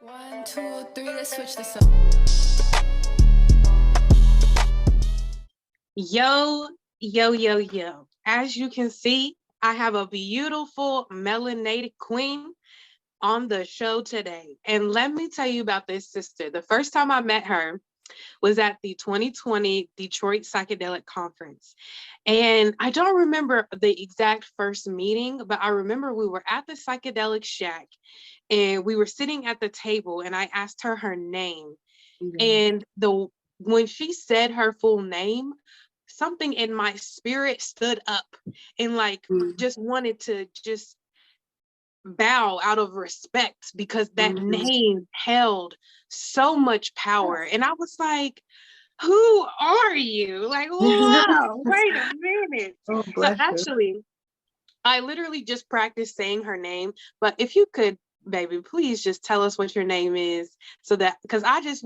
One, two, three, let's switch this up. Yo, yo. As you can see, I have a beautiful melanated queen on the show today. And let me tell you about this sister. The first time I met her was at the 2020 Detroit Psychedelic Conference. And I don't remember the exact first meeting, but I remember we were at the Psychedelic Shack and we were sitting at the table and I asked her name. And when she said her full name, something in my spirit stood up and just wanted to just bow out of respect because that name held so much power. And I was like, who are you? Like, wow, wait a minute. Oh, So bless you. actually, I literally just practiced saying her name, but if you could, baby, please just tell us what your name is so that, because I just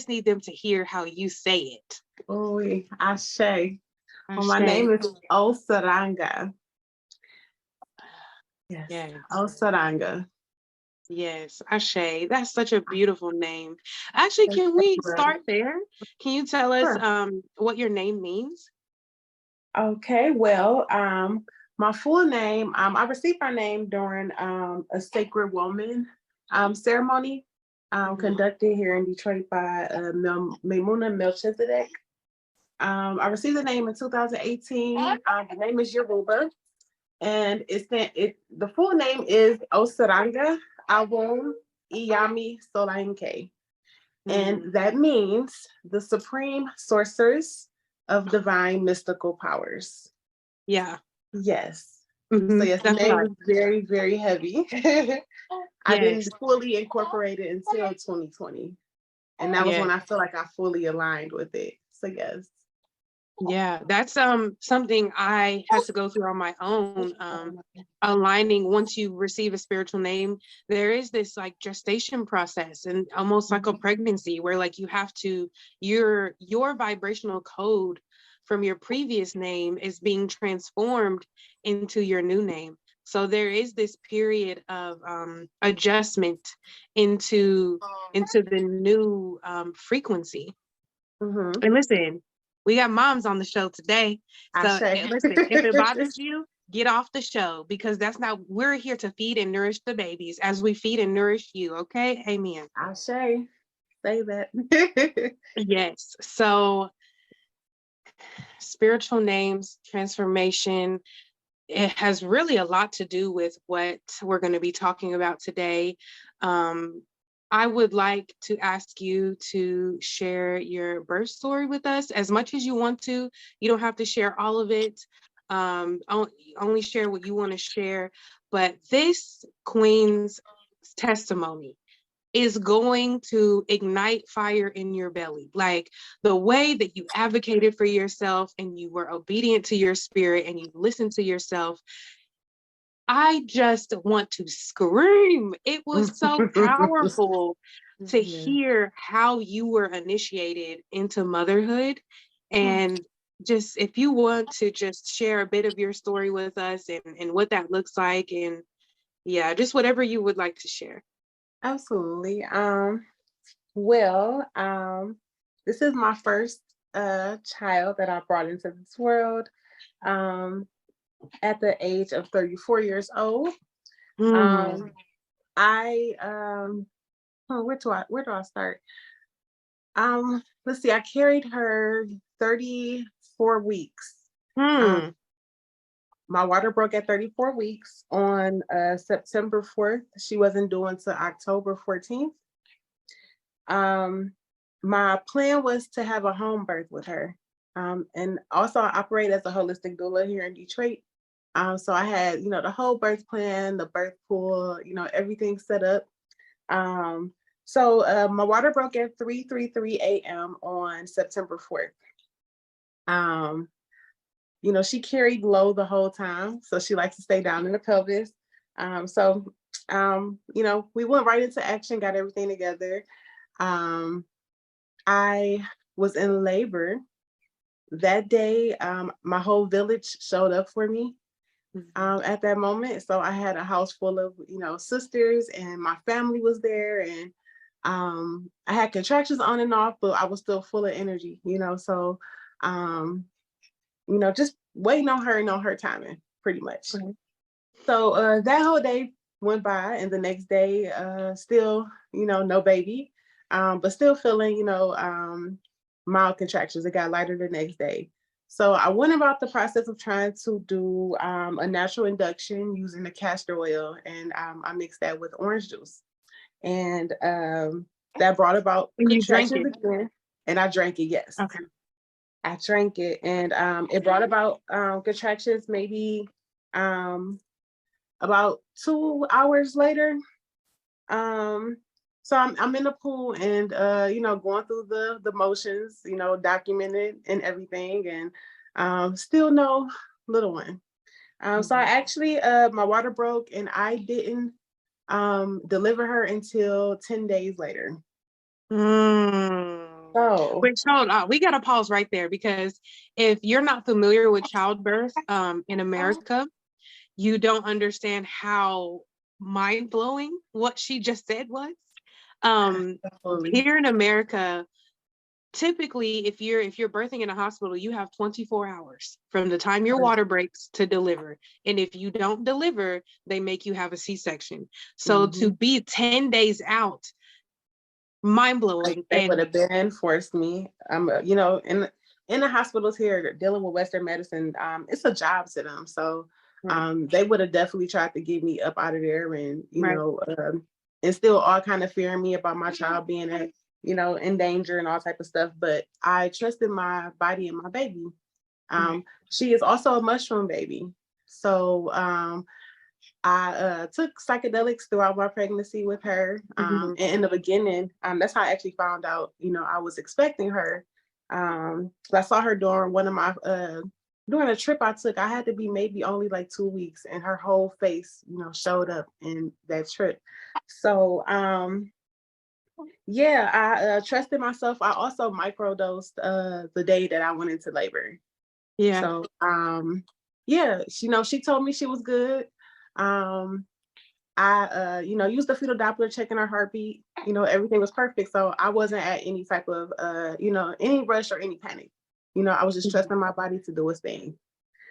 need them to hear how you say it. Oh, Ashe. Well, my Ashe. name is Osaranga. Yes. Yes. Osaranga. Yes, Ashe. That's such a beautiful name. Actually, can we start there? Can you tell us Sure. what your name means? Okay, well, my full name, I received my name during a sacred woman ceremony conducted here in Detroit by Maimuna Melchizedek. I received the name in 2018. The name is Yoruba, and the full name is Osaranga Awon Iyami Solanke. And that means the supreme sorcerers of divine mystical powers. Yeah. Yes. Mm-hmm. So yes, the name is very, very heavy. I didn't fully incorporate it until 2020. And that was when I feel like I fully aligned with it. So yes. Yeah, that's something I had to go through on my own. Aligning, once you receive a spiritual name, there is this like gestation process and almost like a pregnancy where like you have to, your vibrational code from your previous name is being transformed into your new name. So there is this period of adjustment into the new frequency. And listen, we got moms on the show today. So listen, if it bothers you, get off the show because we're here to feed and nourish the babies as we feed and nourish you. Okay. Amen. Say that. Yes. So spiritual names, transformation, it has really a lot to do with what we're going to be talking about today. I would like to ask you to share your birth story with us as much as you want to. You don't have to share all of it. Only share what you want to share. But this queen's testimony is going to ignite fire in your belly. Like the way that you advocated for yourself and you were obedient to your spirit and you listened to yourself. I just want to scream. It was so powerful to hear how you were initiated into motherhood. And just if you want to just share a bit of your story with us and what that looks like, and yeah, just whatever you would like to share. Absolutely. This is my first child that I brought into this world at the age of 34 years old. Where do I start? Let's see, I carried her 34 weeks. My water broke at 34 weeks on September 4th. She wasn't due until October 14th. My plan was to have a home birth with her. And also I operate as a holistic doula here in Detroit. So I had, the whole birth plan, the birth pool, everything set up. So my water broke at 3:33 a.m. on September 4th. She carried low the whole time. So she likes to stay down in the pelvis. We went right into action, got everything together. I was in labor that day. My whole village showed up for me at that moment. So I had a house full of, sisters, and my family was there. And I had contractions on and off, but I was still full of energy, so just waiting on her and on her timing, pretty much. Okay. So that whole day went by, and the next day, still, no baby, but still feeling, mild contractions. It got lighter the next day. So I went about the process of trying to do a natural induction using the castor oil, and I mixed that with orange juice. And that brought about And you drank contractions it? again. And I drank it, yes. Okay. I drank it, and it brought about contractions maybe about 2 hours later. So I'm in the pool and going through the motions, documented and everything, and still no little one. So I actually my water broke, and I didn't deliver her until 10 days later. So Which, hold on, we got to pause right there, because if you're not familiar with childbirth in America, you don't understand how mind-blowing what she just said was. Here in America, typically, if you're birthing in a hospital, you have 24 hours from the time your water breaks to deliver. And if you don't deliver, they make you have a C-section. So to be 10 days out, mind-blowing. They would have been forced me. In the hospitals here dealing with Western medicine, it's a job to them. So they would have definitely tried to get me up out of there, and instill all kind of fear in me about my child being at, in danger and all type of stuff. But I trusted my body and my baby. She is also a mushroom baby. So I took psychedelics throughout my pregnancy with her. And in the beginning, that's how I actually found out, I was expecting her. I saw her during one of my, during a trip I took. I had to be maybe only like 2 weeks, and her whole face, showed up in that trip. So, I trusted myself. I also microdosed the day that I went into labor. Yeah. So, she told me she was good. I used the fetal Doppler, checking her heartbeat. Everything was perfect. So I wasn't at any type of, any rush or any panic. I was just trusting my body to do its thing.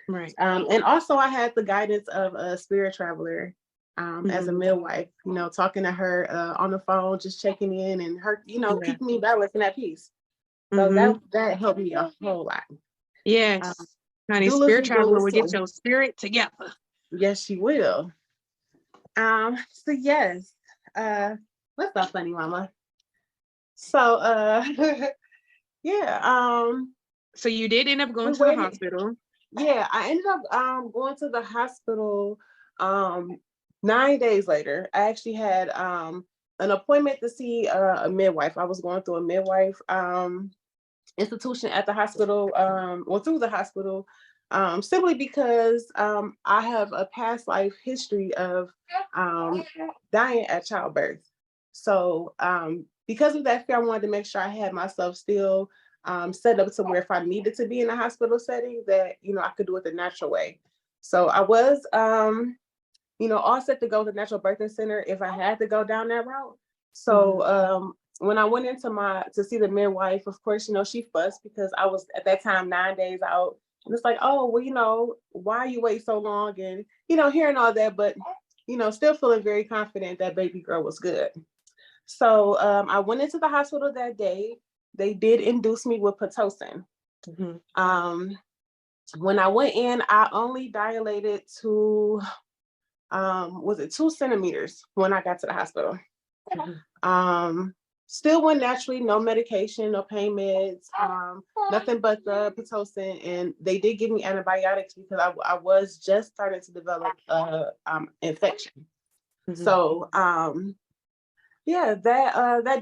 Right. And also I had the guidance of a spirit traveler as a midwife, talking to her on the phone, just checking in, and her, keeping me balanced and at peace. So that helped me a whole lot. Yes. Honey, doulas spirit and traveler will doulas get too. your spirit together. Yes, she will. So yes, what's up, funny mama? So yeah, So you did end up going we to the waited. hospital. Yeah, I ended up going to the hospital 9 days later. I actually had an appointment to see a midwife. I was going through a midwife institution at the hospital, or through the hospital, simply because I have a past life history of dying at childbirth. So because of that fear, I wanted to make sure I had myself still set up to where if I needed to be in a hospital setting, that I could do it the natural way. So I was all set to go to the Natural Birthing Center if I had to go down that route. So when I went to see the midwife, of course, she fussed because I was at that time 9 days out. And it's like, oh, well, why you wait so long? And, hearing all that, but, still feeling very confident that baby girl was good. So I went into the hospital that day. They did induce me with Pitocin. When I went in, I only dilated to, was it 2 centimeters when I got to the hospital. Still went naturally, no medication, no pain meds, nothing but the Pitocin. And they did give me antibiotics because I was just starting to develop infection. So that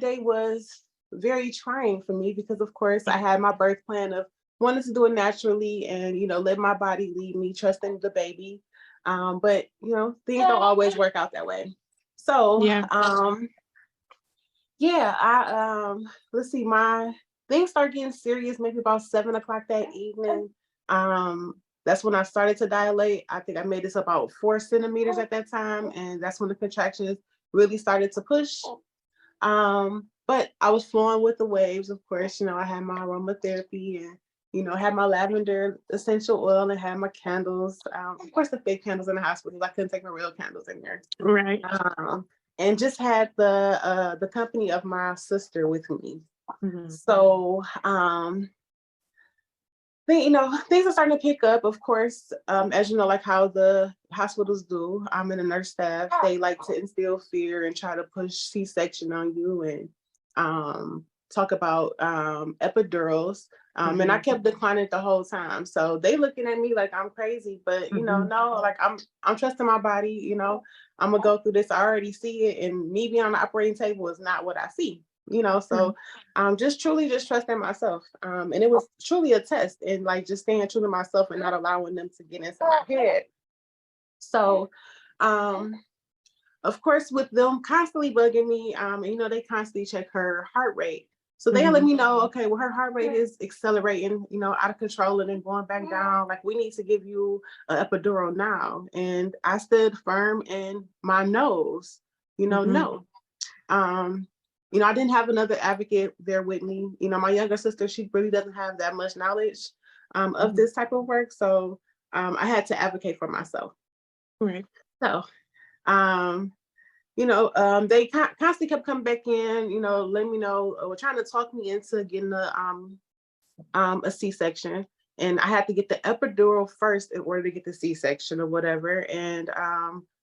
day was very trying for me because, of course, I had my birth plan of wanting to do it naturally and, let my body lead me, trusting the baby. But, things don't always work out that way. So, let's see, my things started getting serious maybe about 7 o'clock that evening. That's when I started to dilate. I think I made this about 4 centimeters at that time. And that's when the contractions really started to push. But I was flowing with the waves, of course. I had my aromatherapy and, had my lavender essential oil and had my candles. Of course, the fake candles in the hospital. I couldn't take my real candles in there. Right. And just had the company of my sister with me. Mm-hmm. So, things are starting to pick up, of course, as you know, like how the hospitals do. I'm in the nurse staff. They like to instill fear and try to push C-section on you and talk about epidurals. And I kept declining the whole time. So they looking at me like I'm crazy, but no, like I'm trusting my body. I'm gonna go through this. I already see it, and me being on the operating table is not what I see. So just truly just trusting myself. And it was truly a test, and like just staying true to myself and not allowing them to get into my head. So of course, with them constantly bugging me, they constantly check her heart rate. So they let me know, okay, well, her heart rate is accelerating, out of control and then going back down. Like, we need to give you an epidural now. And I stood firm in my no's, no. I didn't have another advocate there with me. My younger sister, she really doesn't have that much knowledge of this type of work. So I had to advocate for myself. Right. So, they constantly kept coming back in, letting me know, were trying to talk me into getting a C-section. And I had to get the epidural first in order to get the C-section or whatever. And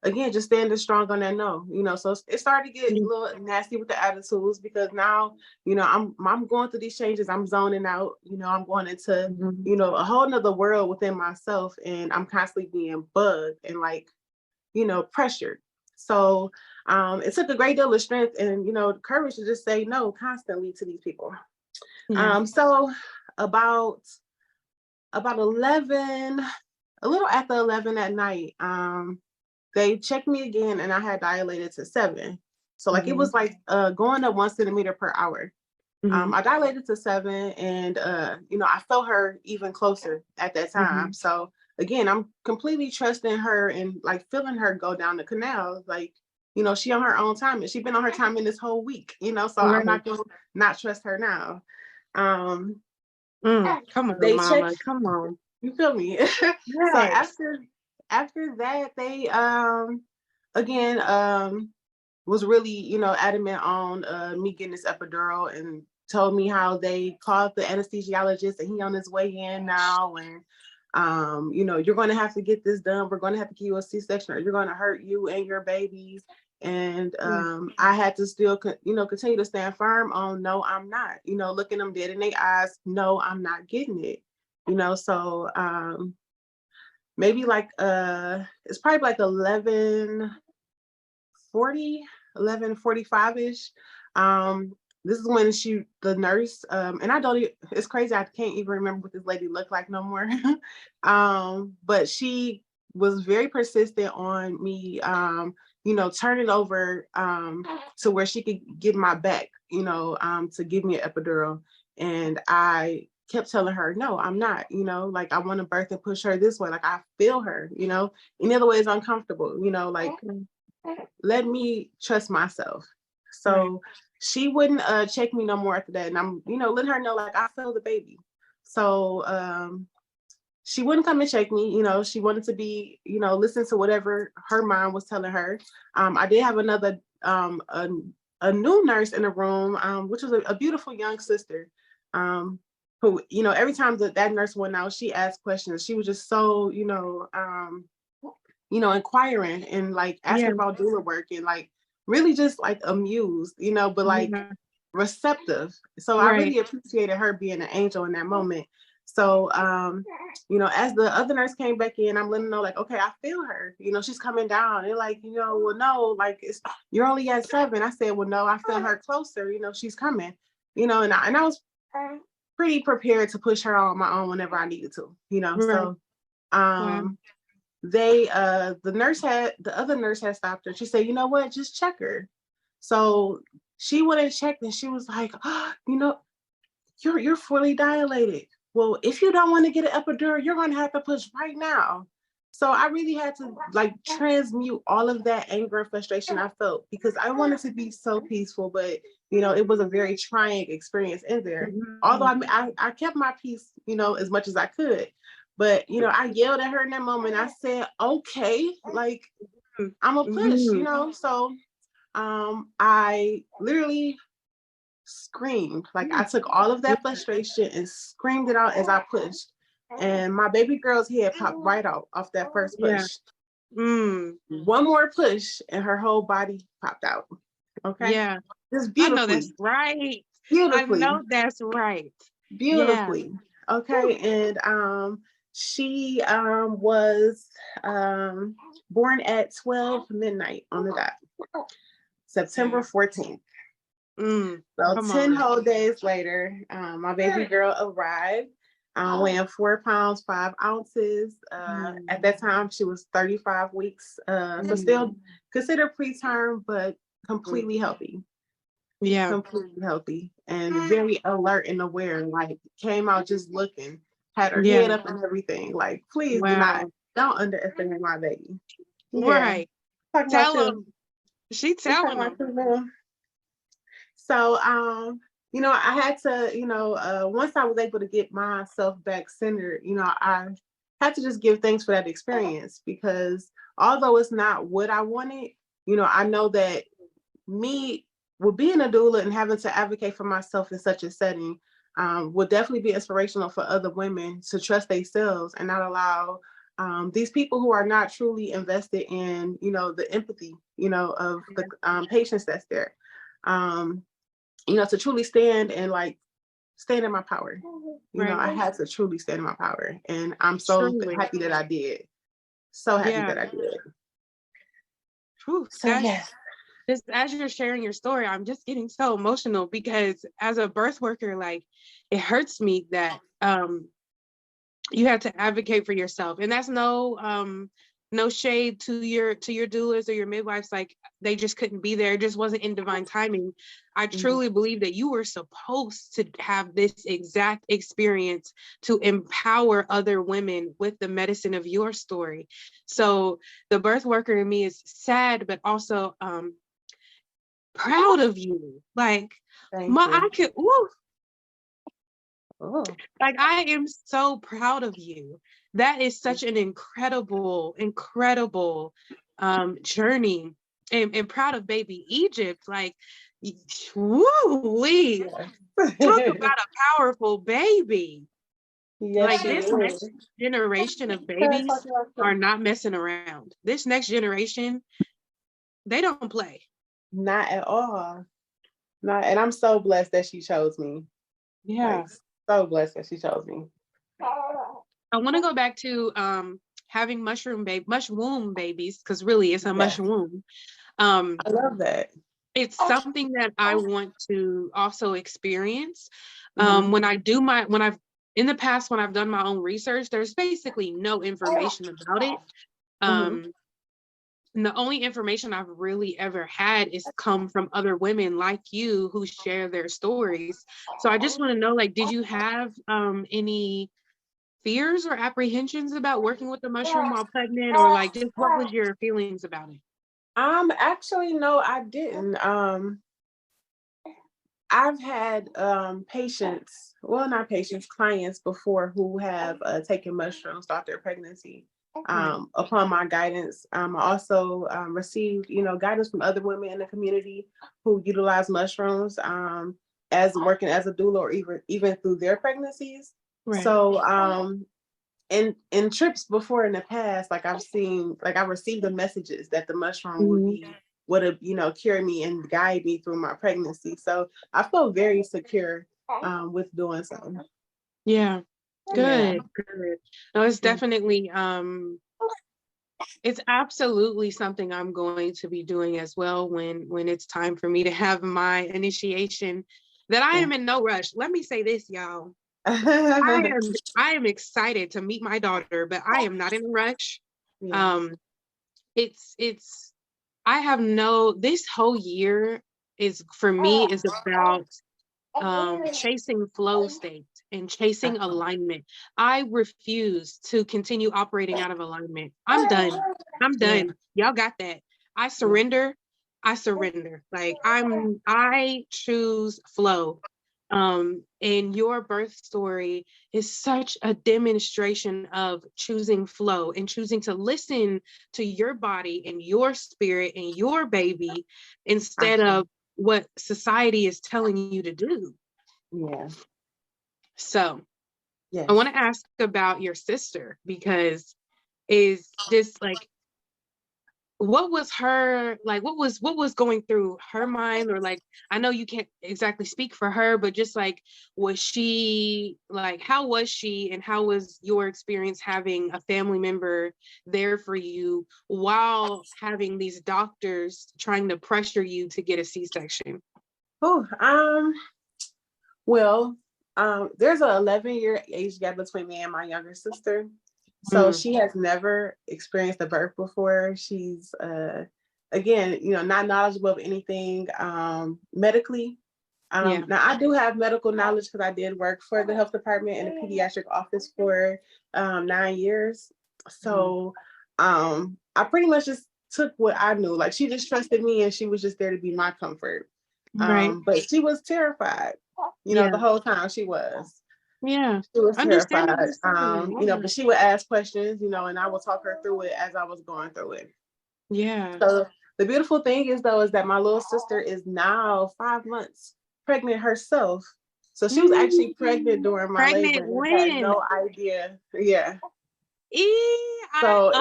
again, just standing strong on that no, so it started to get a little nasty with the attitudes, because now, I'm going through these changes. I'm zoning out, I'm going into, a whole nother world within myself, and I'm constantly being bugged and pressured. So it took a great deal of strength and, courage to just say no constantly to these people. So about 11, a little after 11 at night, they checked me again, and I had dilated to 7. So it was like going up 1 centimeter per hour. I dilated to 7, and I felt her even closer at that time. So again, I'm completely trusting her and like feeling her go down the canal. Like, she on her own time, and she's been on her time in this whole week, so I'm not gonna not trust her now. Come on, they mama, checked, come on. you feel me? Yes. So after that, they again was really, adamant on me getting this epidural, and told me how they called the anesthesiologist and he on his way in now, and you're going to have to get this done. We're going to have to give you a C-section, or you're going to hurt you and your babies. And I had to still, continue to stand firm on no, I'm not. Looking them dead in their eyes. No, I'm not getting it. So maybe like it's probably like 11:45-ish. This is when the nurse, and I don't, it's crazy, I can't even remember what this lady looked like no more. But she was very persistent on me, turning over to where she could get my back, to give me an epidural. And I kept telling her, no, I'm not, like, I want to birth and push her this way. Like, I feel her, in other ways, uncomfortable, like, let me trust myself. So she wouldn't check me no more after that. And I'm, letting her know, like, I feel the baby. So she wouldn't come and check me. She wanted to be, listen to whatever her mom was telling her. I did have another, a new nurse in the room, which was a beautiful young sister, who, every time that nurse went out, she asked questions. She was just so, inquiring and like asking about doula work, and like really just like amused, but like receptive. So I really appreciated her being an angel in that moment. So, as the other nurse came back in, I'm letting her know, like, okay, I feel her, she's coming down. They're like, well, no, like, you're only at 7. I said, well, no, I feel her closer, she's coming, and I was pretty prepared to push her on my own whenever I needed to, so, the other nurse had stopped her. She said, you know what, just check her. So she went and checked, and she was like, oh, you're fully dilated. Well, if you don't want to get an epidural, you're going to have to push right now. So I really had to like transmute all of that anger and frustration I felt, because I wanted to be so peaceful, but it was a very trying experience in there. Although I kept my peace, as much as I could. But I yelled at her in that moment. I said, okay, like I'm a push, So I literally screamed. Like I took all of that frustration and screamed it out as I pushed. And my baby girl's head popped right out off that first push. Yeah. One more push and her whole body popped out. Okay. Yeah. Just I know beautifully. that's right. Beautifully. I know that's right. Beautifully. Yeah. Okay. And she was born at 12 midnight on the dot. September 14th. So 10 whole days later, my baby girl arrived, weighing 4 pounds, 5 ounces. At that time, she was 35 weeks. So still considered preterm, but completely healthy. Yeah. Completely healthy and very alert and aware. Like came out just looking, had her head up and everything. Like, please don't underestimate my baby. Right. Tell them. She telling them. So, I had to, once I was able to get myself back centered, I had to just give thanks for that experience, because although it's not what I wanted, I know that me being a doula and having to advocate for myself in such a setting would definitely be inspirational for other women to trust themselves and not allow these people who are not truly invested in, the empathy, of the patients that's there. To truly stand and stand in my power. I had to truly stand in my power. And I'm so happy that I did. So happy that I did. Whew, so yes. Just as you're sharing your story, I'm just getting so emotional, because as a birth worker, it hurts me that you had to advocate for yourself. And that's no shade to your doulas or your midwives, they just couldn't be there. It just wasn't in divine timing. I truly believe that you were supposed to have this exact experience to empower other women with the medicine of your story. So the birth worker in me is sad, but also proud of you. I am so proud of you. That is such an incredible journey, and proud of baby Egypt. Woo-wee. Talk about a powerful baby. Yes, this next generation of babies are not messing around. This next generation, they don't play. Not at all. And I'm so blessed that she chose me. Yeah. So blessed that she chose me. I want to go back to having mush womb babies, because really it's a mush womb. I love that. It's something that I want to also experience. When I've done my own research, there's basically no information about it. And the only information I've really ever had is come from other women like you who share their stories. So I just want to know, did you have any fears or apprehensions about working with the mushroom while pregnant, or just what was your feelings about it? Actually, no, I didn't. I've had clients before who have taken mushrooms throughout their pregnancy. Upon my guidance, I also received, guidance from other women in the community who utilize mushrooms as working as a doula, or even through their pregnancies. Right. So in trips before in the past, I received the messages that the mushroom would have cured me and guide me through my pregnancy. So I feel very secure with doing so. Yeah. Good. No, it's definitely it's absolutely something I'm going to be doing as well when it's time for me to have my initiation, that I am in no rush. Let me say this, y'all. I am excited to meet my daughter, but I am not in a rush. This whole year is, for me, is about chasing flow states and chasing alignment. I refuse to continue operating out of alignment. I'm done. I'm done. Y'all got that. I surrender. I surrender. Like I choose flow. And your birth story is such a demonstration of choosing flow and choosing to listen to your body and your spirit and your baby instead of what society is telling you to do. Yeah. So Yes. I want to ask about your sister, because is this like, what was her like, what was going through her mind? Or like, I know you can't exactly speak for her, but just like, was she like, how was she, and how was your experience having a family member there for you while having these doctors trying to pressure you to get a C-section? Oh, well, there's an 11-year age gap between me and my younger sister. So she has never experienced a birth before. She's, again, not knowledgeable of anything medically. Now, I do have medical knowledge because I did work for the health department in the pediatric office for 9 years. So I pretty much just took what I knew. Like, she just trusted me, and she was just there to be my comfort. Right. But she was terrified, the whole time she was. Yeah. She was terrified. Understandable. But she would ask questions, and I would talk her through it as I was going through it. Yeah. So the beautiful thing is that my little sister is now 5 months pregnant herself. So she was actually pregnant during my labor and had no idea. Yeah. So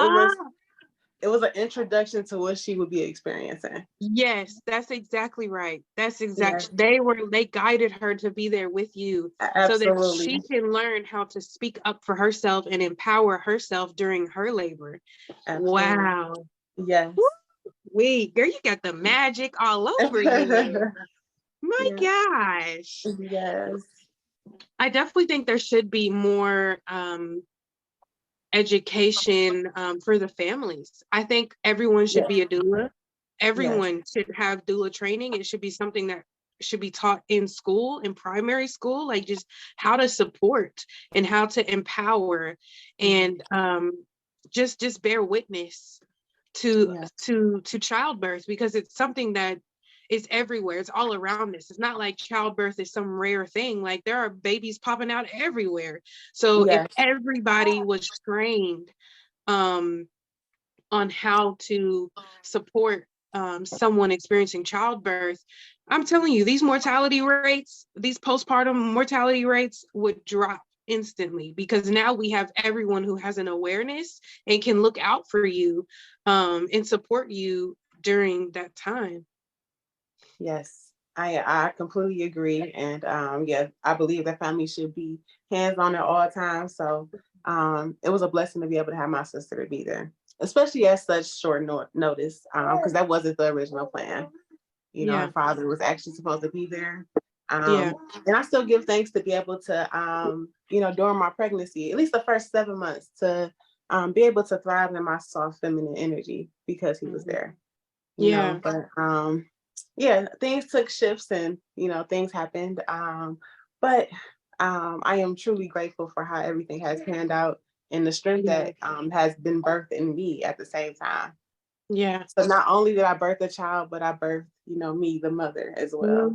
it was an introduction to what she would be experiencing. Yes, that's exactly right. That's exactly, they guided her to be there with you. Absolutely. So that she can learn how to speak up for herself and empower herself during her labor. Absolutely. Wow. Yes. Wait, girl, you got the magic all over you. My gosh. Yes. I definitely think there should be more education for the families. I think everyone should be a doula. Everyone should have doula training. It should be something that should be taught in school, in primary school, like just how to support and how to empower and just bear witness to childbirth, because it's something that is everywhere. It's all around us. It's not like childbirth is some rare thing. Like, there are babies popping out everywhere. So if everybody was trained on how to support someone experiencing childbirth, I'm telling you, these mortality rates, these postpartum mortality rates would drop instantly, because now we have everyone who has an awareness and can look out for you and support you during that time. Yes, I completely agree. And I believe that family should be hands-on at all times. So it was a blessing to be able to have my sister to be there, especially at such short notice, because that wasn't the original plan. Her father was actually supposed to be there. And I still give thanks to be able to, during my pregnancy, at least the first 7 months, to be able to thrive in my soft feminine energy because he was there. But things took shifts and things happened. But I am truly grateful for how everything has panned out and the strength that has been birthed in me at the same time. Yeah. So not only did I birth a child, but I birthed, me, the mother, as well.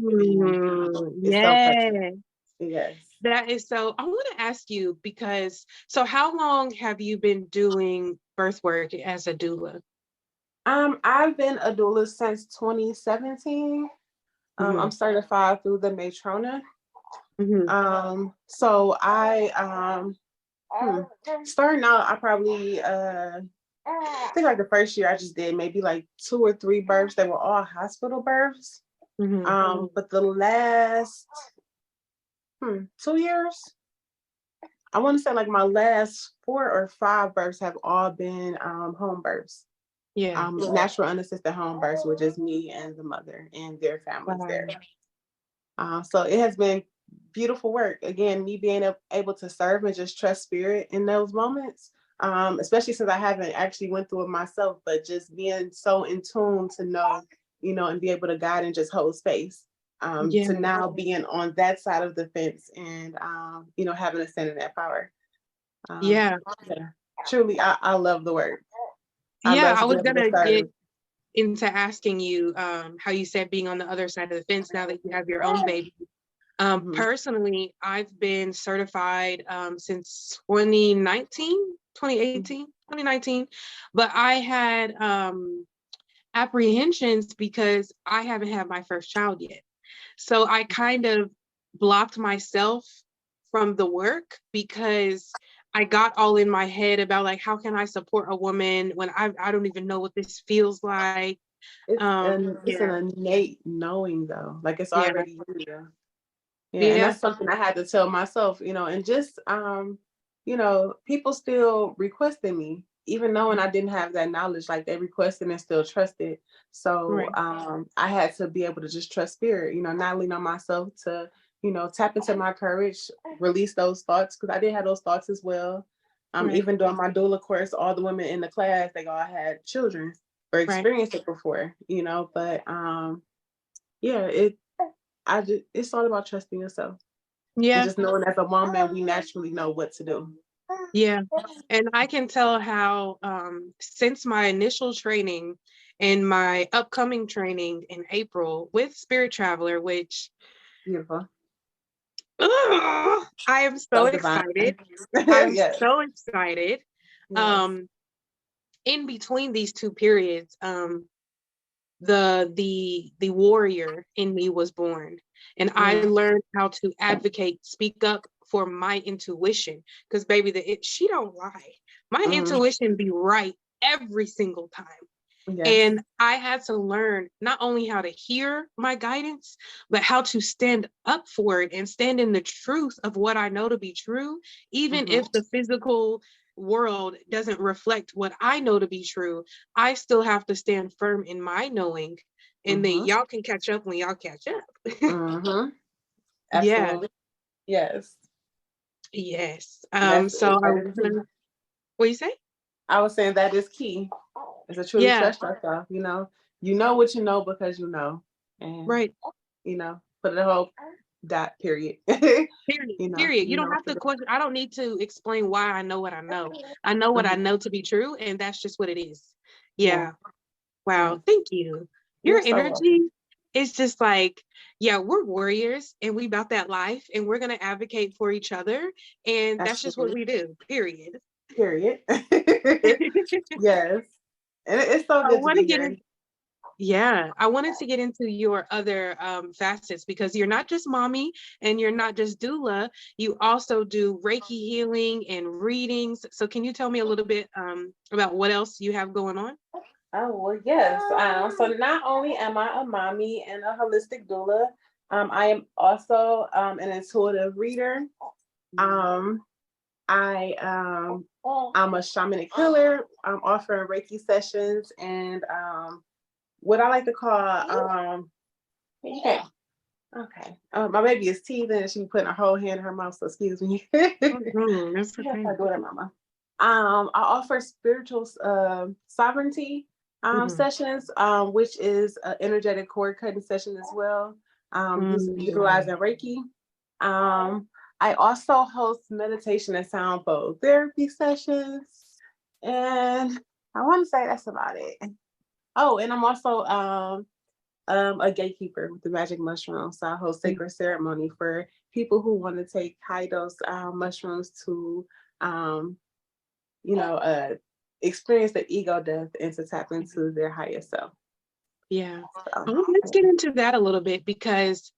Yes. Yes. That is so. I want to ask you, because so how long have you been doing birth work as a doula? I've been a doula since 2017. I'm certified through the Matrona. So I starting out, I probably I think like the first year I just did maybe like 2 or 3 births. They were all hospital births. But the last 2 years, I want to say like my last 4 or 5 births have all been home births. Natural unassisted home births, which is me and the mother and their families there. So it has been beautiful work. Again, me being able to serve and just trust spirit in those moments, especially since I haven't actually went through it myself, but just being so in tune to know, and be able to guide and just hold space. Yeah. to now being on that side of the fence and, having a stand in that power. Yeah. Yeah, truly, I love the work. I Yeah. love I to be was able to gonna get serve. into asking you how you said being on the other side of the fence now that you have your own baby. Mhm. Personally, I've been certified since 2019, 2018, 2019, but I had apprehensions because I haven't had my first child yet. So I kind of blocked myself from the work because I got all in my head about like, how can I support a woman when I don't even know what this feels like? It's Yeah, an innate knowing though, like it's yeah, already in you. Yeah, and yeah, that's something I had to tell myself, and just people still requesting me, even knowing I didn't have that knowledge, like they requested and still trusted. So right, I had to be able to just trust spirit, not lean on myself to, tap into my courage, release those thoughts, because I did have those thoughts as well. right, Even during my doula course, all the women in the class, they all had children or right. experienced it before, but yeah, it's all about trusting yourself. And Yeah, just knowing as a woman, we naturally know what to do. yeah. And I can tell how since my initial training and my upcoming training in April with Spirit Traveler, which Beautiful. I am so So divine. excited. I'm Yes. so excited. Yes. Um, in between these two periods, the warrior in me was born, and I Mm. learned how to advocate, speak up for my intuition. Because baby, she don't lie. My Mm. intuition be right every single time. Yes. And I had to learn not only how to hear my guidance, but how to stand up for it and stand in the truth of what I know to be true, even Mm-hmm. if the physical world doesn't reflect what I know to be true. I still have to stand firm in my knowing, and then Mm-hmm. y'all can catch up when y'all catch up. Mm-hmm. Yeah, Absolutely. Yes. yes. That's So I that was is key. gonna, what you say? I was saying that is key. Is to truly Yeah, trust yourself. You know what you know because you know. And right. put the whole dot period. Period. Period. You don't What have to to do. question. I don't need to explain why I know what I know. I know what I Mhm. know to be true, and that's just what it is. Yeah. Yeah. Yeah. Wow. Thank you. Your You're so welcome. energy is just like, yeah, we're warriors and we about that life and we're gonna advocate for each other. And that's just what Absolutely. we do, period. Period. I Yes. And it's so good to want to be get here. in. Yeah, I wanted to get into your other facets because you're not just mommy and you're not just doula. You also do Reiki healing and readings. So can you tell me a little bit about what else you have going on? Oh, well, yes. So not only am I a mommy and a holistic doula, I am also an intuitive reader. Um, I'm a shamanic healer. I'm offering Reiki sessions and what I like to call okay. Okay. My baby is teething and she's putting her whole hand in her mouth, so excuse me. That's Yes, okay. I do it, Mama. I offer spiritual sovereignty Mhm. sessions, which is an energetic cord cutting session as well, Mm. utilizing Reiki. Um, I also host meditation and sound bowl therapy sessions, and I want to say that's about it. Oh, and I'm also a gatekeeper with the magic mushroom. So I host sacred ceremony for people who want to take high dose mushrooms to, um, you know, uh, experience the ego death and to tap into their higher self. Yeah. So, Let's get into that a little bit because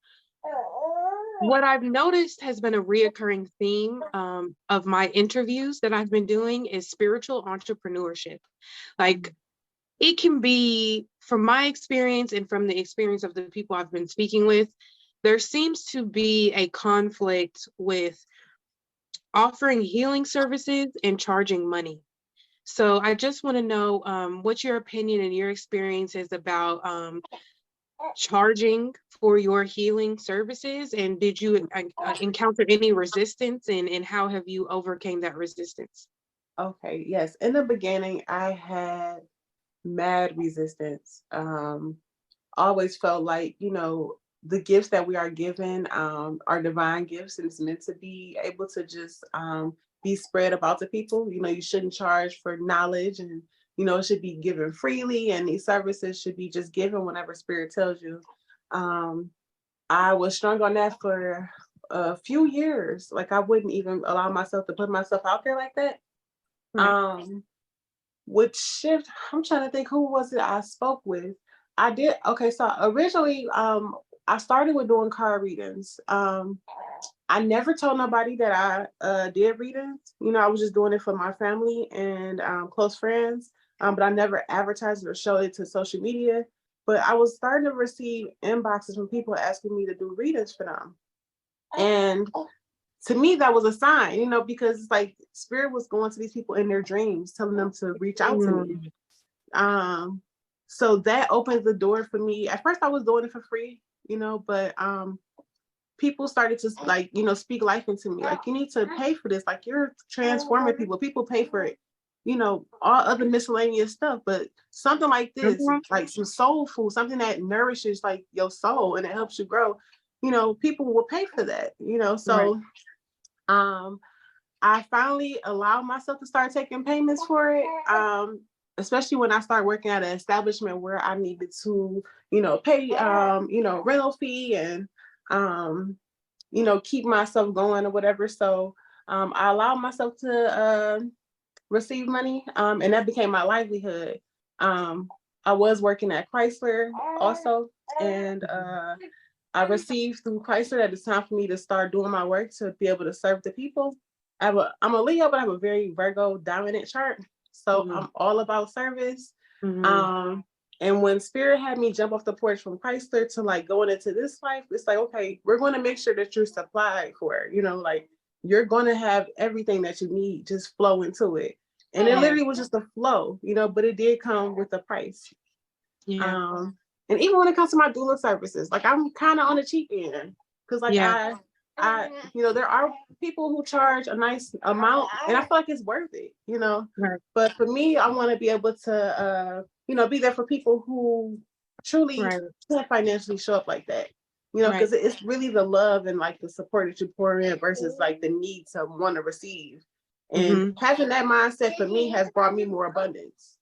what I've noticed has been a reoccurring theme of my interviews that I've been doing is spiritual entrepreneurship. Like it can be, from my experience and from the experience of the people I've been speaking with, there seems to be a conflict with offering healing services and charging money. So I just want to know what your opinion and your experience is about charging for your healing services, and did you encounter any resistance, and how have you overcame that resistance? okay, yes. In the beginning, I had mad resistance. Always felt like, the gifts that we are given are divine gifts, and it's meant to be able to just be spread about to people. You know, you shouldn't charge for knowledge, and you know, it should be given freely, and these services should be just given whenever spirit tells you. I was strong on that for a few years. Like, I wouldn't even allow myself to put myself out there like that. Right. Would shift. I'm trying to think, who was it I spoke with? I did. Okay, so originally, I started with doing card readings. I never told nobody that I did readings. You know, I was just doing it for my family and close friends. But I never advertised it or showed it to social media. But I was starting to receive inboxes from people asking me to do readings for them. And to me, that was a sign, you know, because it's like spirit was going to these people in their dreams, telling them to reach out to me. So that opened the door for me. At first I was doing it for free, you know, but people started to, like, you know, speak life into me. Like, you need to pay for this. Like, you're transforming people. People pay for it. You know, all other miscellaneous stuff, but something like this, like some soul food, something that nourishes like your soul and it helps you grow, you know, people will pay for that, you know. So I finally allowed myself to start taking payments for it. Especially when I started working at an establishment where I needed to, you know, pay you know, rental fee and you know, keep myself going or whatever. So I allowed myself to receive money, and that became my livelihood. I was working at Chrysler also, and I received through Chrysler that it's time for me to start doing my work to be able to serve the people. I'm a Leo, but I have a very Virgo dominant chart, so I'm all about service. And when spirit had me jump off the porch from Chrysler to like going into this life, it's like, okay, we're going to make sure that you're supplied for, you know, like you're going to have everything that you need, just flow into it. And it literally was just a flow, you know, but it did come with a price. And even when it comes to my doula services, like I'm kind of on the cheap end, because like I, you know, there are people who charge a nice amount, and I feel like it's worth it, you know. But for me, I want to be able to, you know, be there for people who truly can't financially show up like that, you know, because it's really the love and like the support that you pour in versus like the need to want to receive. And having that mindset for me has brought me more abundance.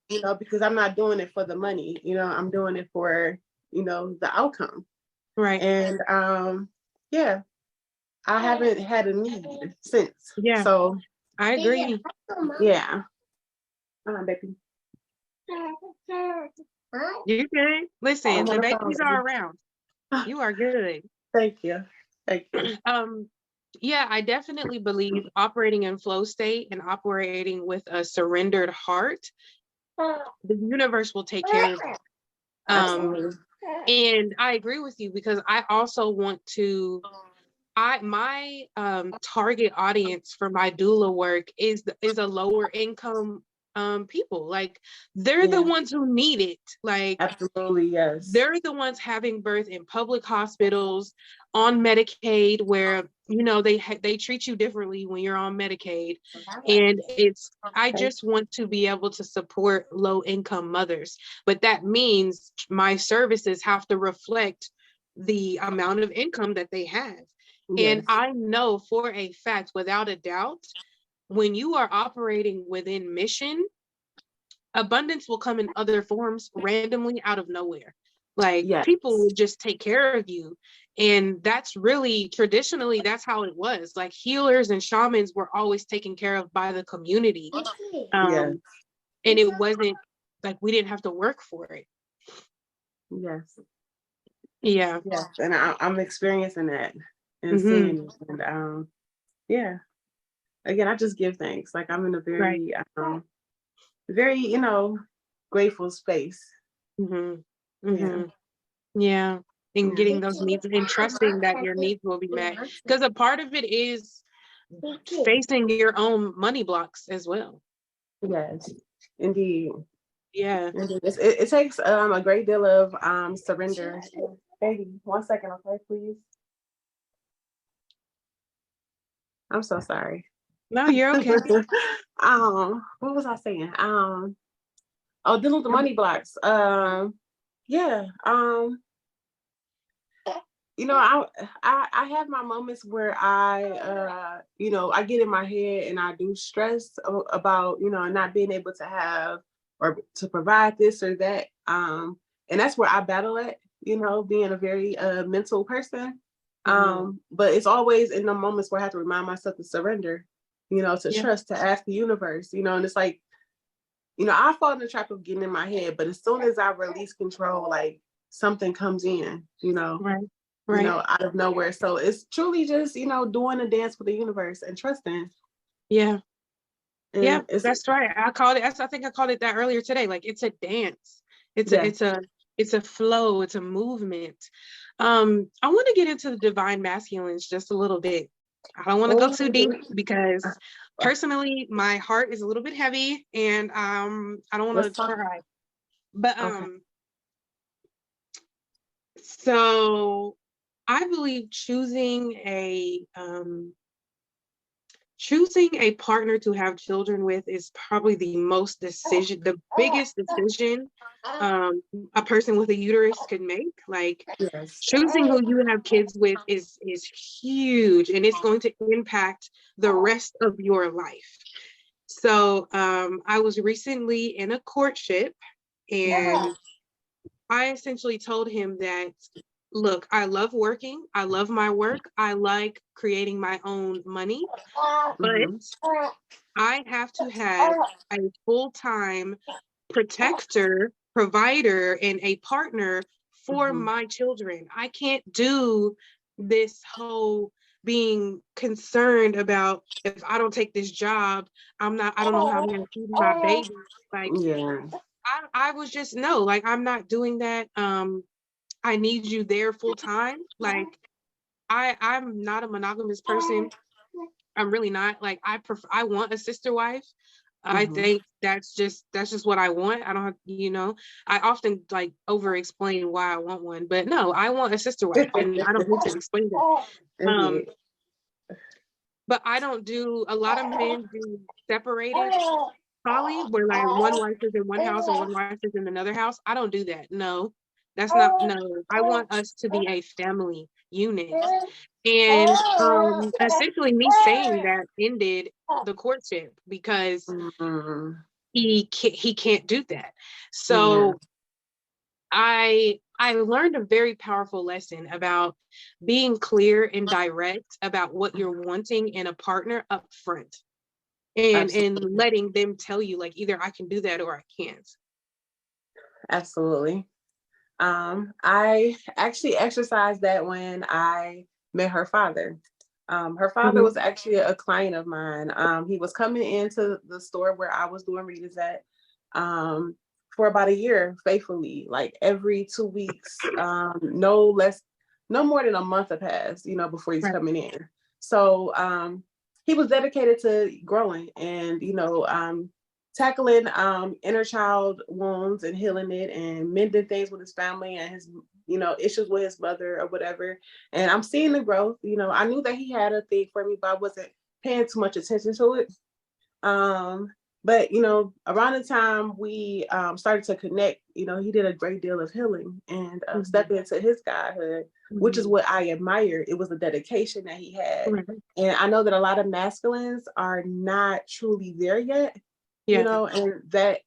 You know, because I'm not doing it for the money, you know, I'm doing it for, you know, the outcome. And yeah, I haven't had a need since. So I agree. Yeah. Baby. You good? Listen, the babies are around. You are good. Thank you. Thank you. Yeah, I definitely believe operating in flow state and operating with a surrendered heart, the universe will take care of it. And I agree with you, because I also want to, my target audience for my doula work is a lower income people. Like they're the ones who need it. Like absolutely, yes. They're the ones having birth in public hospitals, on Medicaid, where you know they treat you differently when you're on Medicaid. And I just want to be able to support low income mothers, but that means my services have to reflect the amount of income that they have. And I know for a fact, without a doubt, when you are operating within mission, abundance will come in other forms randomly out of nowhere. Like people will just take care of you. And that's really, traditionally, that's how it was. Like healers and shamans were always taken care of by the community. And it wasn't like we didn't have to work for it. Yes, and I'm experiencing that and seeing it. And yeah, again, I just give thanks. Like I'm in a very very, you know, grateful space. Yeah. And getting those needs and trusting that your needs will be met, because a part of it is facing your own money blocks as well. Yes, indeed. Yeah. It takes a great deal of surrender. Baby, 1 second, okay, please. I'm so sorry. No, you're okay. What was I saying? Dealing with the money blocks. I have my moments where I get in my head and I do stress about, not being able to have or to provide this or that. And that's where I battle at, being a very mental person. But it's always in the moments where I have to remind myself to surrender, to trust, to ask the universe, and it's like, I fall in the trap of getting in my head, but as soon as I release control, like something comes in, Right. out of nowhere. So it's truly just, doing a dance with the universe and trusting. Yeah. And yeah, that's right. I think I called it that earlier today. Like it's a dance. It's a flow. It's a movement. I want to get into the divine masculines just a little bit. I don't want to go too deep because personally my heart is a little bit heavy and I don't want to cry. But so I believe choosing a partner to have children with is probably the biggest decision a person with a uterus could make. Like choosing who you have kids with is huge, and it's going to impact the rest of your life. So I was recently in a courtship, and I essentially told him that, look, I love working. I love my work. I like creating my own money, but I have to have a full-time protector, provider, and a partner for my children. I can't do this whole being concerned about if I don't take this job, I don't know how I'm gonna feed my baby. Like I was just like, I'm not doing that. I need you there full time. Like I'm not a monogamous person. I'm really not. Like I want a sister wife. I think that's just what I want. I don't have, I often like over explain why I want one, but no, I want a sister wife and I don't need to explain that. But I don't do, a lot of men do separated poly where like one wife is in one house and one wife is in another house. I don't do that. No, that's not, no. I want us to be a family unit. And essentially me saying that ended the courtship because he can't do that. So I learned a very powerful lesson about being clear and direct about what you're wanting in a partner up front. And letting them tell you, like, either I can do that or I can't. Absolutely. I actually exercised that when I met her father. Her father was actually a client of mine. He was coming into the store where I was doing readings at for about a year faithfully, like every 2 weeks, no more than a month had passed, before he's coming in. So he was dedicated to growing and, tackling inner child wounds and healing it and mending things with his family and his, issues with his mother or whatever. And I'm seeing the growth. I knew that he had a thing for me, but I wasn't paying too much attention to it. But, around the time we started to connect, he did a great deal of healing and stepping into his godhood, which is what I admire. It was the dedication that he had. And I know that a lot of masculines are not truly there yet. And that,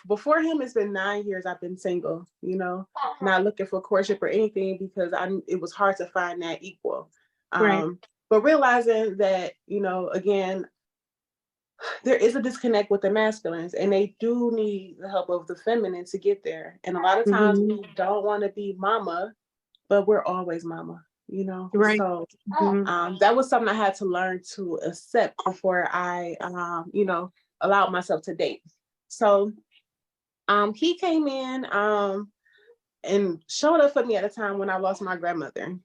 before him, it's been 9 years I've been single, not looking for courtship or anything because it was hard to find that equal. But realizing that, again, there is a disconnect with the masculines and they do need the help of the feminine to get there. And a lot of times we don't want to be mama, but we're always mama, So that was something I had to learn to accept before I, allowed myself to date. So he came in and showed up for me at a time when I lost my grandmother.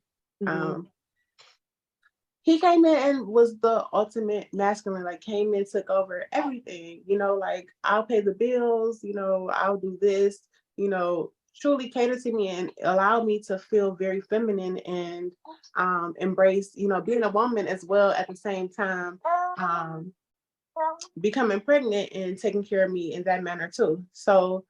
He came in and was the ultimate masculine, like came in, took over everything, like I'll pay the bills, I'll do this, truly cater to me and allow me to feel very feminine and embrace, being a woman as well at the same time, becoming pregnant and taking care of me in that manner too. So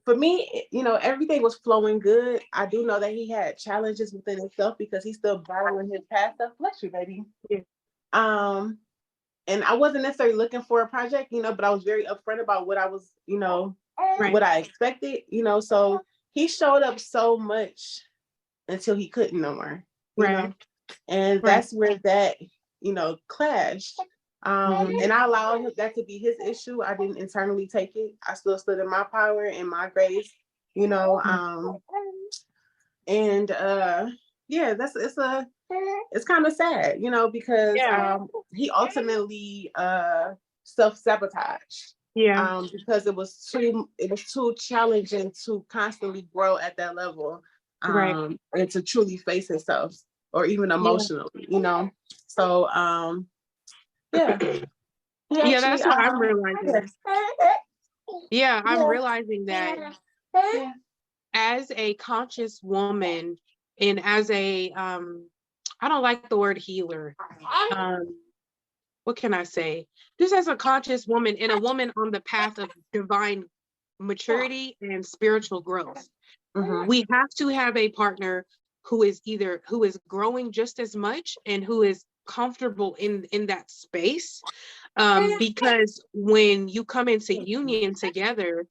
for me, everything was flowing good. I do know that he had challenges within himself because he's still battling his past stuff. Bless you, baby. Yeah. And I wasn't necessarily looking for a project, but I was very upfront about what I was, Right. what I expected, so he showed up so much until he couldn't no more, Right. and Right. that's where that, clashed. And I allowed that to be his issue. I didn't internally take it. I still stood in my power and my grace, and yeah, it's kind of sad, because Yeah. he ultimately self-sabotaged. Yeah. Because it was too challenging to constantly grow at that level, Right. and to truly face himself or even Yeah. emotionally, So yeah. Yeah, that's what I'm realizing. Yeah, I'm realizing that as a conscious woman and as a I don't like the word healer. What can I say? Just as a conscious woman and a woman on the path of divine maturity and spiritual growth. We have to have a partner who is growing just as much and who is comfortable in that space. Because when you come into union together,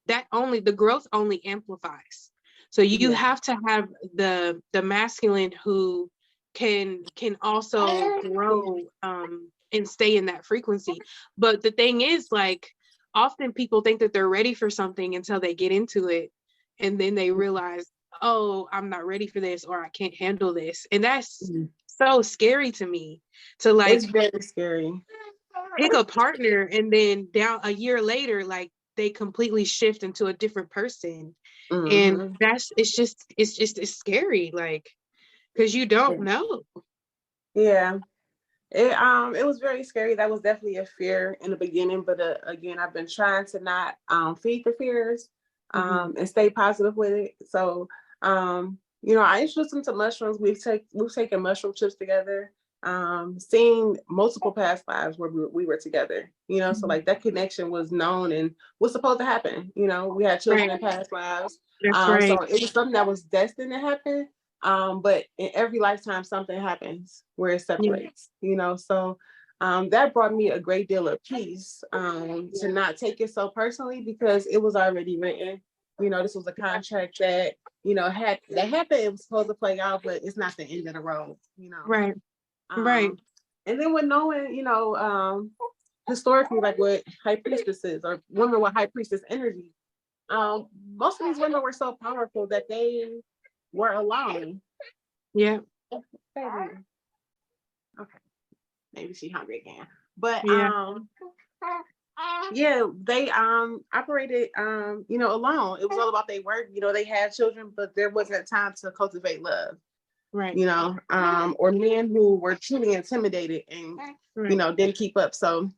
the growth only amplifies. So you have to have the masculine who can also grow and stay in that frequency. But the thing is, like, often people think that they're ready for something until they get into it, and then they realize, oh, I'm not ready for this, or I can't handle this. And that's so scary to me, to like, it's very scary. Pick a partner and then down a year later, like, they completely shift into a different person. And it's scary, like, because you don't know. Yeah. It was very scary. That was definitely a fear in the beginning, but again, I've been trying to not feed the fears and stay positive with it. So I introduced him to mushrooms. We've taken mushroom trips together, seen multiple past lives where we were together, so like that connection was known and was supposed to happen. We had children in past lives. That's right. So it was something that was destined to happen. But in every lifetime, something happens where it separates, so that brought me a great deal of peace, to not take it so personally because it was already written. This was a contract that, happened, it was supposed to play out, but it's not the end of the road, Right. Right. And then with knowing, historically, like what high priestesses or women with high priestess energy, most of these women were so powerful that they were alone. Yeah. Okay. Maybe she's hungry again. But they operated alone. It was all about their work. They had children, but there wasn't time to cultivate love. Right. Or men who were truly intimidated and didn't keep up. So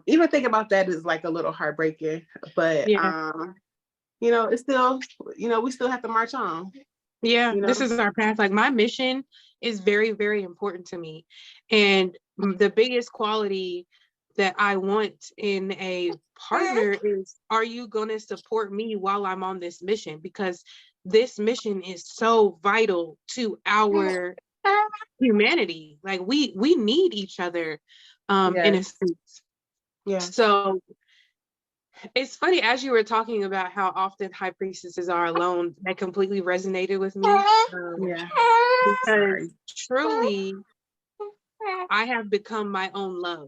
even thinking about that is like a little heartbreaking. But it's still, we still have to march on. Yeah, this is our path. Like, my mission is very, very important to me. And the biggest quality that I want in a partner is, are you going to support me while I'm on this mission? Because this mission is so vital to our humanity. Like, we need each other in a sense. Yeah. So it's funny, as you were talking about how often high priestesses are alone, that completely resonated with me. Because truly, I have become my own love.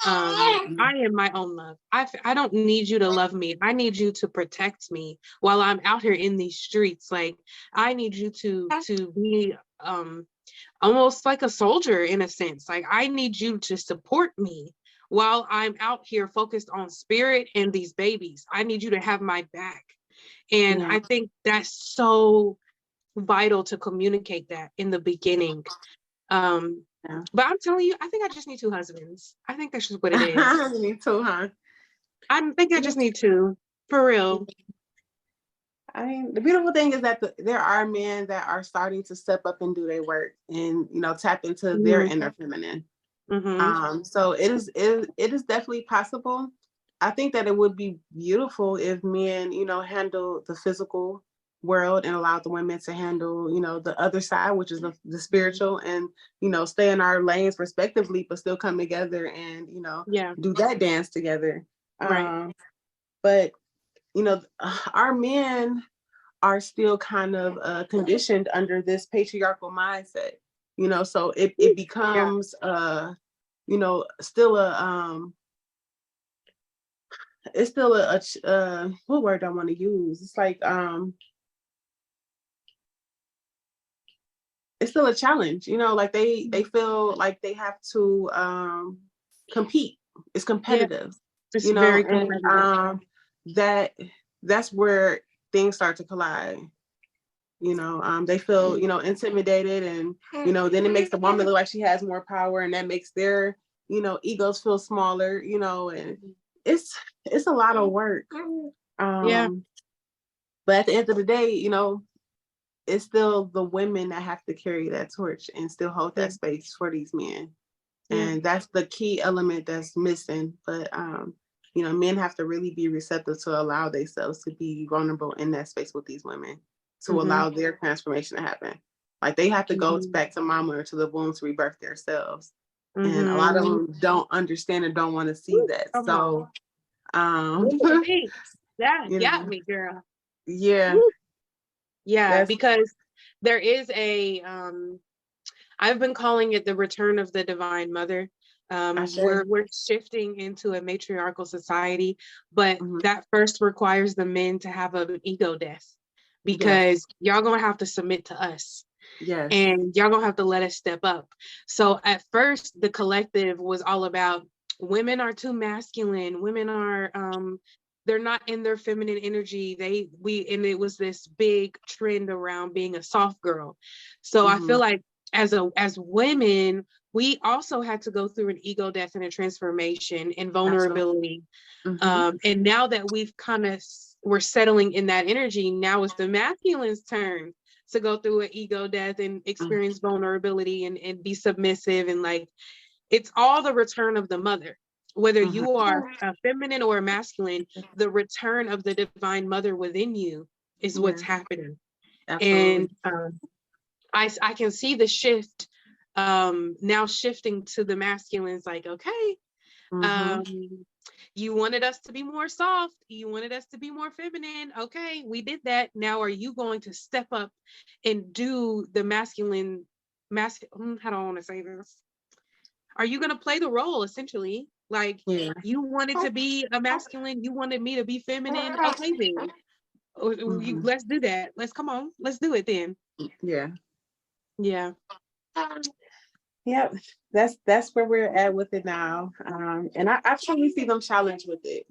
I am my own love. I don't need you to love me. I need you to protect me while I'm out here in these streets. Like, I need you to be almost like a soldier in a sense. Like, I need you to support me while I'm out here focused on spirit and these babies. I need you to have my back. And I think that's so vital to communicate that in the beginning. But I'm telling you, I think I just need 2 husbands. I think that's just what it is. Me too, huh? I think I just need 2, for real. I mean, the beautiful thing is that there are men that are starting to step up and do their work and, tap into their inner feminine. So it is definitely possible. I think that it would be beautiful if men, handle the physical world and allow the women to handle, the other side, which is the spiritual, and, stay in our lanes respectively, but still come together and, Yeah. do that dance together. Right. But, our men are still kind of conditioned under this patriarchal mindset, so it becomes, still it's still what word I want to use? It's like, it's still a challenge, like they feel like they have to compete. It's competitive, It's very and that's where things start to collide. They feel, intimidated, and then it makes the woman look like she has more power, and that makes their, egos feel smaller, and it's a lot of work. But at the end of the day, it's still the women that have to carry that torch and still hold that space for these men. And that's the key element that's missing. But men have to really be receptive to allow themselves to be vulnerable in that space with these women, to allow their transformation to happen. Like they have to go back to mama or to the womb to rebirth themselves. And a lot of them don't understand and don't want to see that. So that got me, girl. Yeah. Yeah, because there is a I've been calling it the return of the divine mother. We're shifting into a matriarchal society, but that first requires the men to have an ego death, because y'all gonna have to submit to us. Yes. And y'all gonna have to let us step up. So at first the collective was all about women are too masculine, women are they're not in their feminine energy. And it was this big trend around being a soft girl. So I feel like as women, we also had to go through an ego death and a transformation and vulnerability. And now that we're settling in that energy, now it's the masculine's turn to go through an ego death and experience vulnerability and be submissive. And like, it's all the return of the mother. Whether you are a feminine or a masculine, the return of the divine mother within you is what's happening. Absolutely. And I can see the shift now shifting to the masculines, like, okay, you wanted us to be more soft, you wanted us to be more feminine. Okay, we did that. Now are you going to step up and do the masculine, how do I want to say this? Are you going to play the role essentially? Like, you wanted to be a masculine, you wanted me to be feminine. Okay, then let's do that. Come on, let's do it then. Yeah. Yep, that's where we're at with it now. And I truly see them challenged with it.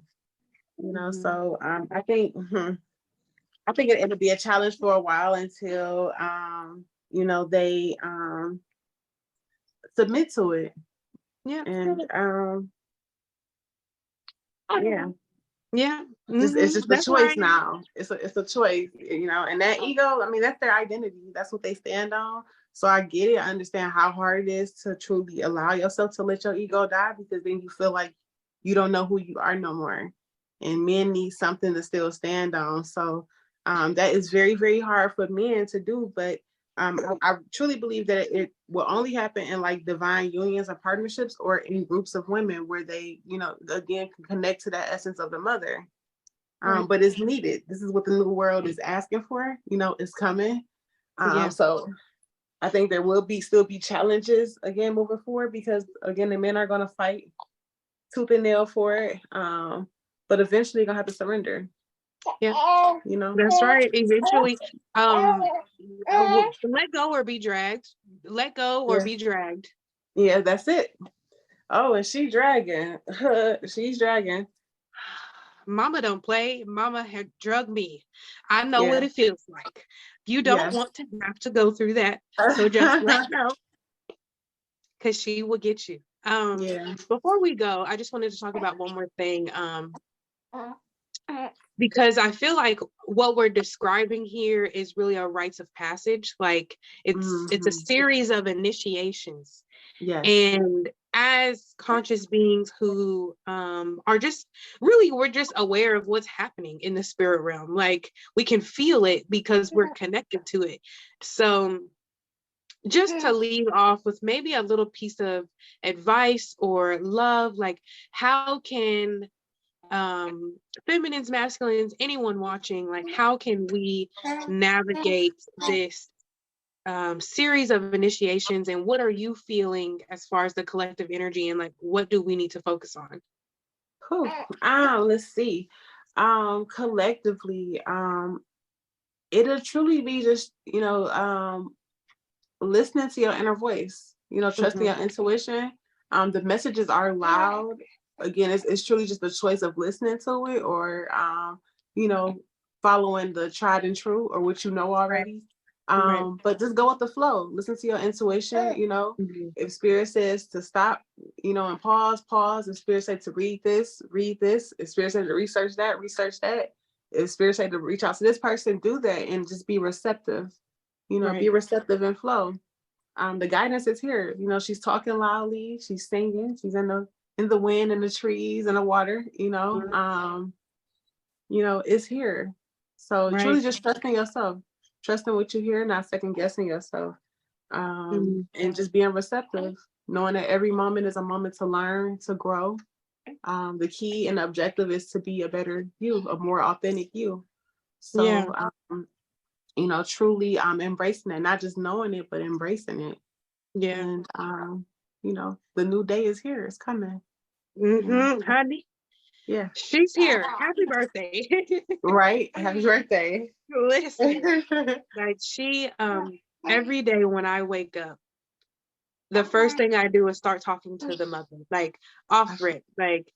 So I think it'll be a challenge for a while until they submit to it. Yeah. And it's just a choice now. It's a choice, and that ego, I mean, that's their identity. That's what they stand on. So I get it. I understand how hard it is to truly allow yourself to let your ego die, because then you feel like you don't know who you are no more. And men need something to still stand on. So that is very, very hard for men to do. But I truly believe that it will only happen in like divine unions or partnerships, or in groups of women where they, again, can connect to that essence of the mother. But it's needed. This is what the new world is asking for. It's coming. So I think there will still be challenges again moving forward, because again, the men are going to fight tooth and nail for it. But eventually you're going to have to surrender. Yeah, that's right. Eventually, let go or be dragged. Let go or be dragged. Yeah, that's it. Oh, and she's dragging. She's dragging. Mama don't play. Mama had drugged me. I know what it feels like. You don't want to have to go through that. So just let go, because she will get you. Before we go, I just wanted to talk about one more thing. Because I feel like what we're describing here is really a rites of passage. Like it's a series of initiations. And as conscious beings who are just really, we're just aware of what's happening in the spirit realm. Like we can feel it because we're connected to it. So just to leave off with maybe a little piece of advice or love, like how can feminines, masculines, anyone watching, like how can we navigate this series of initiations, and what are you feeling as far as the collective energy, and like what do we need to focus on? Whew. Let's see. Collectively, it'll truly be just, listening to your inner voice, trusting your intuition. The messages are loud. Again, it's truly just the choice of listening to it, or you know, following the tried and true, or what you know already. Right. But just go with the flow. Listen to your intuition. Mhm. If spirit says to stop, and pause. If spirit said to read this, read this. If spirit said to research that, research that. If spirit said to reach out to this person, do that, and just be receptive. Right. Be receptive and flow. The guidance is here. She's talking loudly, she's singing, she's in the wind, and the trees, and the water. It's here. So Right. truly just trusting yourself, trusting what you hear, not second guessing yourself, and just being receptive, knowing that every moment is a moment to learn, to grow. The key and the objective is to be a better you, a more authentic you. Yeah. So, truly embracing it, not just knowing it, but embracing it. Yeah. And, the new day is here. It's coming. Honey, Yeah. she's here. Happy birthday. Right. Happy birthday. Listen, like she, every day when I wake up, the first thing I do is start talking to the mother, like off rip, like,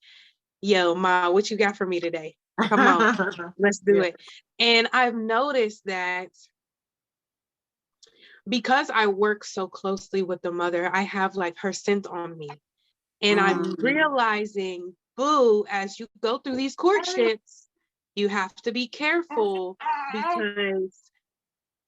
yo, Ma, what you got for me today? Come on, let's do it. And I've noticed that because I work so closely with the mother, I have like her scent on me. And I'm realizing, boo, as you go through these courtships, you have to be careful because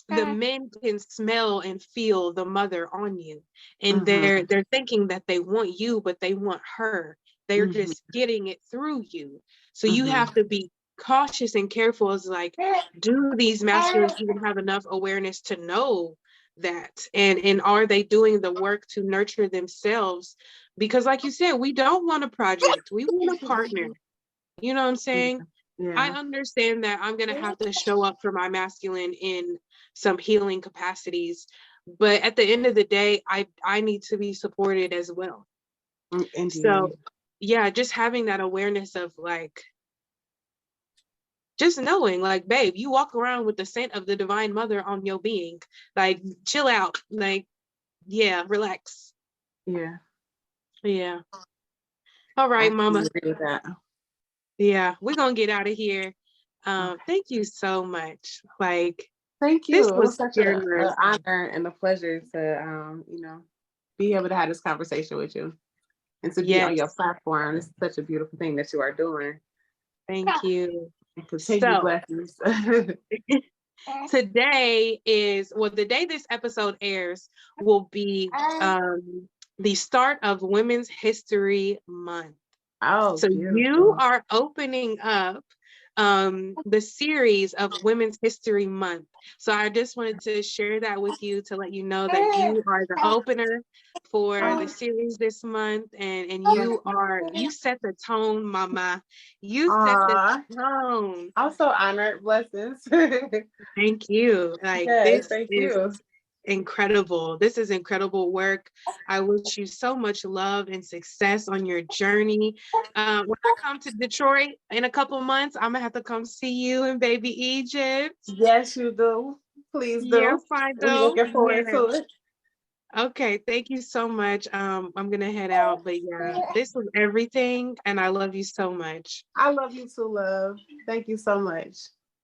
the men can smell and feel the mother on you. And they're thinking that they want you, but they want her. They're just getting it through you. So you have to be cautious and careful, as like, do these masculines even have enough awareness to know that? And are they doing the work to nurture themselves? Because like you said, we don't want a project, we want a partner. You know what I'm saying? I understand that I'm going to have to show up for my masculine in some healing capacities, but at the end of the day, I need to be supported as well. Indeed. So yeah, just having that awareness of like, just knowing like, babe, you walk around with the scent of the divine mother on your being, like chill out, like, yeah, relax. Yeah. All right, I mama. agree with that. Yeah, we're gonna get out of here. Thank you so much. Like, thank you. this It was was such an generous. honor and a pleasure to be able to have this conversation with you, and to be on your Yes, platform. It's such a beautiful thing that you are doing. thank you. And continue So blessings. today is, well, the day this episode airs will be the start of Women's History Month. Oh, So beautiful. you are opening up the series of Women's History Month. So I just wanted to share that with you to let you know that you are the opener for the series this month, and you set the tone, mama. You set the tone. I'm so honored. Blessings. Thank you. Like, Yes, this thank is you. incredible. This is incredible work. I wish you so much love and success on your journey. When I come to Detroit in a couple months, I'm gonna have to come see you in baby Egypt. Yes, you do. Please Yes, do. I We do. looking forward Yes. to it. Okay, thank you so much. I'm gonna head out, but yeah, this was everything, and I love you so much. I love you too, love. Thank you so much.